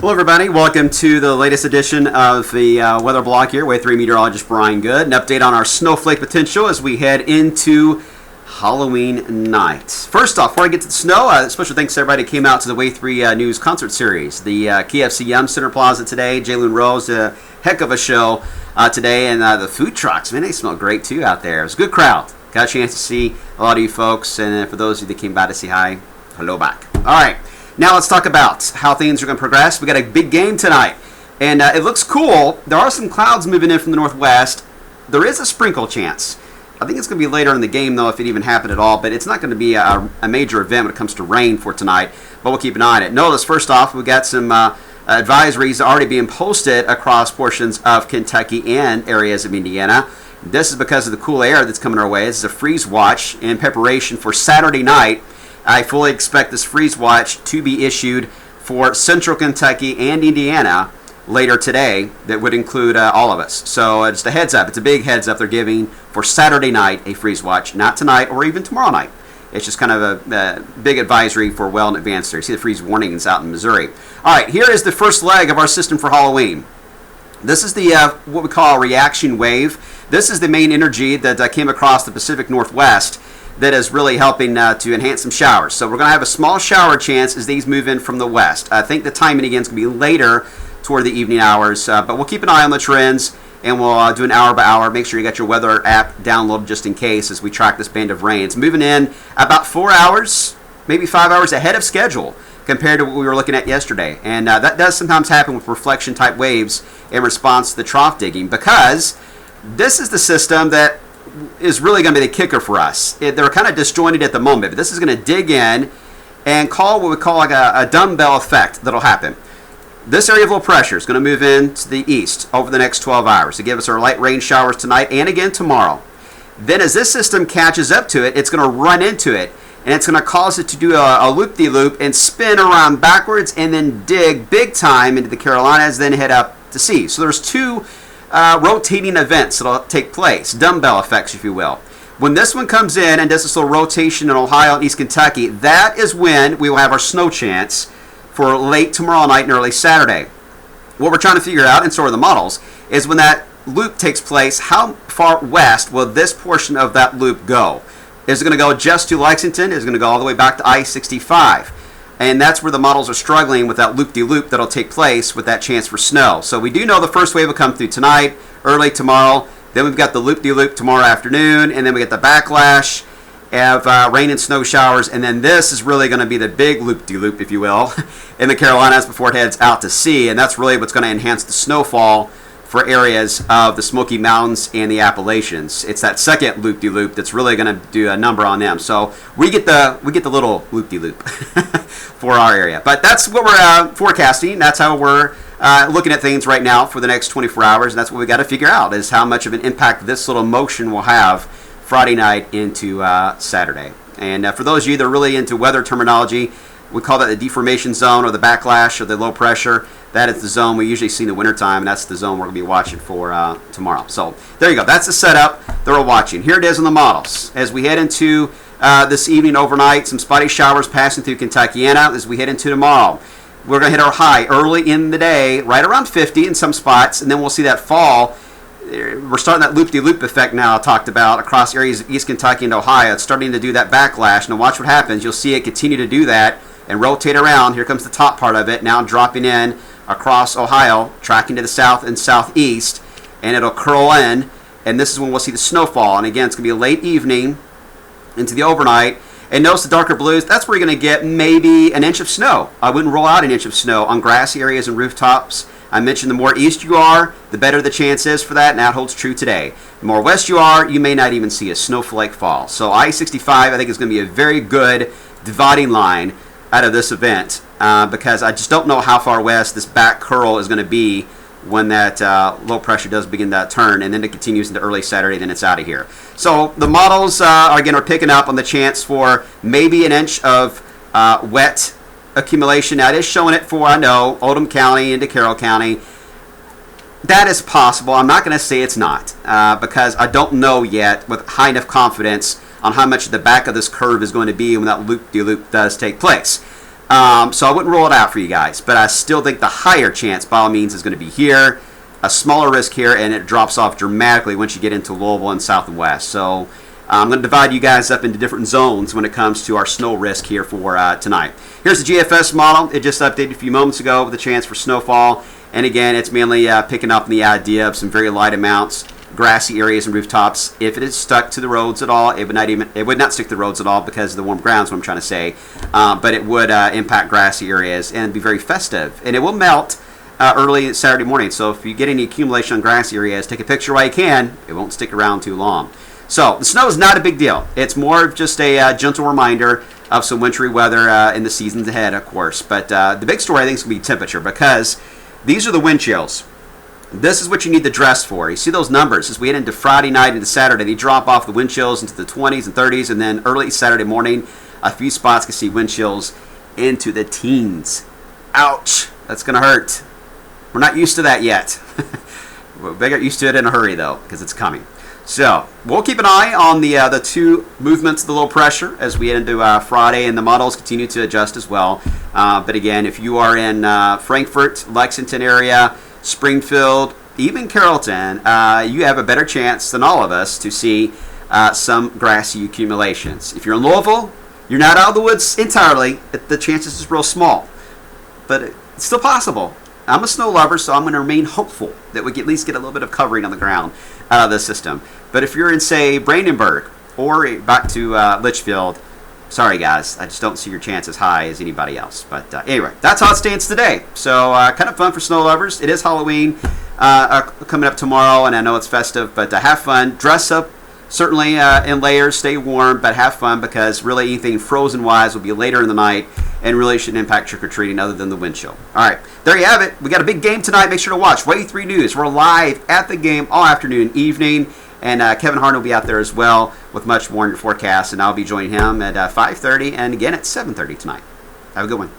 Hello, everybody. Welcome to the latest edition of the Weather Blog here. Wave 3 meteorologist Brian Good. An update on our snowflake potential as we head into Halloween night. First off, before I get to the snow, special thanks to everybody who came out to the Wave 3 News concert series. The KFC Yum Center Plaza today. Jalen Rose did a heck of a show today. And the food trucks, man, they smell great too out there. It was a good crowd. Got a chance to see a lot of you folks. And for those of you that came by to say hi, hello back. All right. Now let's talk about how things are going to progress. We got a big game tonight, and it looks cool. There are some clouds moving in from the northwest. There is a sprinkle chance. I think it's going to be later in the game, though, if it even happened at all, but it's not going to be a major event when it comes to rain for tonight, but we'll keep an eye on it. Notice, first off, we've got some advisories already being posted across portions of Kentucky and areas of Indiana. This is because of the cool air that's coming our way. This is a freeze watch in preparation for Saturday night. I fully expect this freeze watch to be issued for Central Kentucky and Indiana later today. That would include all of us. So just a heads up. It's a big heads up they're giving for Saturday night, a freeze watch, not tonight or even tomorrow night. It's just kind of a big advisory for well in advance there. You see the freeze warnings out in Missouri. All right, here is the first leg of our system for Halloween. This is the what we call a reaction wave. This is the main energy that came across the Pacific Northwest that is really helping to enhance some showers. So we're going to have a small shower chance as these move in from the west. I think the timing again is going to be later toward the evening hours, but we'll keep an eye on the trends and we'll do an hour by hour. Make sure you got your weather app downloaded just in case as we track this band of rain. It's moving in about 4 hours, maybe 5 hours ahead of schedule compared to what we were looking at yesterday. And that does sometimes happen with reflection type waves in response to the trough digging, because this is the system that is really going to be the kicker for us. They're kind of disjointed at the moment, but this is going to dig in and call what we call like a dumbbell effect that'll happen. This area of low pressure is going to move in to the east over the next 12 hours to give us our light rain showers tonight and again tomorrow. Then as this system catches up to it, it's going to run into it, and it's going to cause it to do a loop-de-loop and spin around backwards and then dig big time into the Carolinas, then head up to sea. So there's two rotating events that'll take place, dumbbell effects, if you will. When this one comes in and does this little rotation in Ohio and East Kentucky, that is when we will have our snow chance for late tomorrow night and early Saturday. What we're trying to figure out, and so are the models, is when that loop takes place, how far west will this portion of that loop go? Is it going to go just to Lexington? Is it going to go all the way back to I-65? And that's where the models are struggling with that loop-de-loop that'll take place with that chance for snow. So we do know the first wave will come through tonight, early tomorrow. Then we've got the loop-de-loop tomorrow afternoon. And then we get the backlash of rain and snow showers. And then this is really going to be the big loop-de-loop, if you will, in the Carolinas before it heads out to sea. And that's really what's going to enhance the snowfall for areas of the Smoky Mountains and the Appalachians. It's that second loop-de-loop that's really going to do a number on them. So we get the little loop-de-loop for our area. But that's what we're forecasting. That's how we're looking at things right now for the next 24 hours. And that's what we got to figure out, is how much of an impact this little motion will have Friday night into Saturday. And for those of you that are really into weather terminology, we call that the deformation zone or the backlash or the low pressure. That is the zone we usually see in the wintertime, and that's the zone we're going to be watching for tomorrow. So there you go. That's the setup that we're watching. Here it is on the models. As we head into this evening overnight, some spotty showers passing through Kentuckiana. As we head into tomorrow, we're going to hit our high early in the day, right around 50 in some spots, and then we'll see that fall. We're starting that loop-de-loop effect now I talked about across areas of East Kentucky and Ohio. It's starting to do that backlash. Now watch what happens. You'll see it continue to do that and rotate around. Here comes the top part of it, now dropping in across Ohio, tracking to the south and southeast, and it'll curl in, and this is when we'll see the snowfall. And again, it's going to be a late evening into the overnight. And notice the darker blues, that's where you're going to get maybe an inch of snow. I wouldn't roll out an inch of snow on grassy areas and rooftops. I mentioned the more east you are, the better the chance is for that, and that holds true today. The more west you are, you may not even see a snowflake fall. So I-65, I think, is going to be a very good dividing line out of this event, because I just don't know how far west this back curl is going to be when that low pressure does begin that turn, and then it continues into early Saturday, then it's out of here. So the models are picking up on the chance for maybe an inch of wet accumulation. Now it is showing it for, I know, Oldham County into Carroll County. That is possible. I'm not going to say it's not, because I don't know yet with high enough confidence on how much the back of this curve is going to be when that loop-de-loop does take place. So I wouldn't rule it out for you guys, but I still think the higher chance, by all means, is going to be here. A smaller risk here, and it drops off dramatically once you get into Louisville and South and West. So I'm going to divide you guys up into different zones when it comes to our snow risk here for tonight. Here's the GFS model. It just updated a few moments ago with a chance for snowfall. And again, it's mainly picking up the idea of some very light amounts, grassy areas and rooftops. If it is stuck to the roads at all, it would not stick to the roads at all because of the warm grounds, what I'm trying to say. But it would impact grassy areas and be very festive. And it will melt early Saturday morning. So if you get any accumulation on grassy areas, take a picture while you can. It won't stick around too long. So the snow is not a big deal. It's more of just a gentle reminder of some wintry weather in the seasons ahead, of course. But the big story, I think, is going to be temperature, because these are the wind chills. This is what you need to dress for. You see those numbers as we head into Friday night into Saturday. They drop off the wind chills into the 20s and 30s, and then early Saturday morning, a few spots can see wind chills into the teens. Ouch! That's going to hurt. We're not used to that yet. We'll get used to it in a hurry, though, because it's coming. So we'll keep an eye on the two movements of the low pressure as we head into Friday, and the models continue to adjust as well. But again, if you are in Frankfort, Lexington area, Springfield, even Carrollton, you have a better chance than all of us to see some grassy accumulations. If you're in Louisville, you're not out of the woods entirely. The chances is real small, but it's still possible. I'm a snow lover, so I'm going to remain hopeful that we can at least get a little bit of covering on the ground out of the system. But if you're in, say, Brandenburg or back to Litchfield, sorry, guys, I just don't see your chance as high as anybody else. But anyway, that's how it stands today. So kind of fun for snow lovers. It is Halloween coming up tomorrow, and I know it's festive, but have fun. Dress up, certainly in layers, stay warm, but have fun, because really anything frozen-wise will be later in the night and really shouldn't impact trick-or-treating other than the wind chill. All right, there you have it. We got a big game tonight. Make sure to watch Wave 3 News. We're live at the game all afternoon, evening, and Kevin Harden will be out there as well with much more in your forecast, and I'll be joining him at 5:30 and again at 7:30 tonight. Have a good one.